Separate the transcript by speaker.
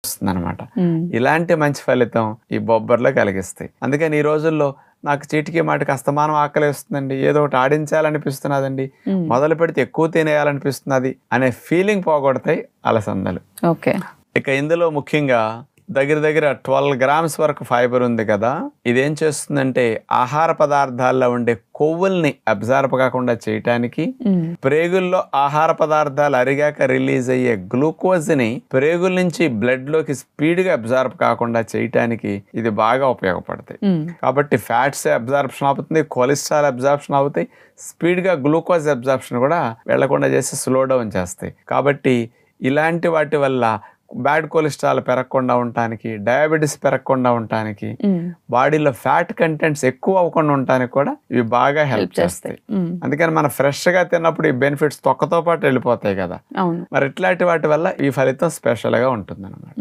Speaker 1: వస్తుందన్నమాట. ఇలాంటి మంచి ఫలితం ఈ బొబ్బర్లో కలిగిస్తాయి. అందుకని ఈ రోజుల్లో నాకు చీటికి మాటికి అస్తమానం ఆకలేస్తుందండి, ఏదో ఒకటి ఆడించాలనిపిస్తున్నదండి, మొదలు పెడితే ఎక్కువ తినేయాలనిపిస్తున్నది అనే ఫీలింగ్ పోగొడతాయి అలసందలు. ఇక ఇందులో ముఖ్యంగా దగ్గర దగ్గర 12 గ్రామ్స్ వరకు ఫైబర్ ఉంది కదా. ఇదేం చేస్తుందంటే ఆహార పదార్థాల్లో ఉండే కొవ్వుల్ని అబ్జార్బ్ కాకుండా చేయటానికి, ప్రేగుల్లో ఆహార పదార్థాలు అరిగాక రిలీజ్ అయ్యే గ్లూకోజ్ని ప్రేగుల నుంచి బ్లడ్ లోకి స్పీడ్ గా అబ్జార్బ్ కాకుండా చేయటానికి ఇది బాగా ఉపయోగపడతాయి. కాబట్టి ఫ్యాట్స్ అబ్జార్ప్షన్ అవుతుంది, కొలెస్ట్రాల్ అబ్జార్ప్షన్ అవుతాయి, స్పీడ్ గా గ్లూకోజ్ అబ్జార్ప్షన్ కూడా వెళ్లకుండా చేసి స్లో డౌన్ చేస్తాయి. కాబట్టి ఇలాంటి వాటి వల్ల బ్యాడ్ కొలెస్ట్రాల్ పెరగకుండా ఉండటానికి, డయాబెటీస్ పెరగకుండా ఉండటానికి, బాడీలో ఫ్యాట్ కంటెంట్స్ ఎక్కువ అవ్వకుండా ఉండటానికి కూడా ఇవి బాగా హెల్ప్ చేస్తాయి. అందుకని మనం ఫ్రెష్ గా తిన్నప్పుడు ఈ బెనిఫిట్స్ తొక్కతో పాటు వెళ్ళిపోతాయి కదా. మరి ఇట్లాంటి వాటి వల్ల ఈ ఫలితం స్పెషల్ గా ఉంటుంది అన్నమాట.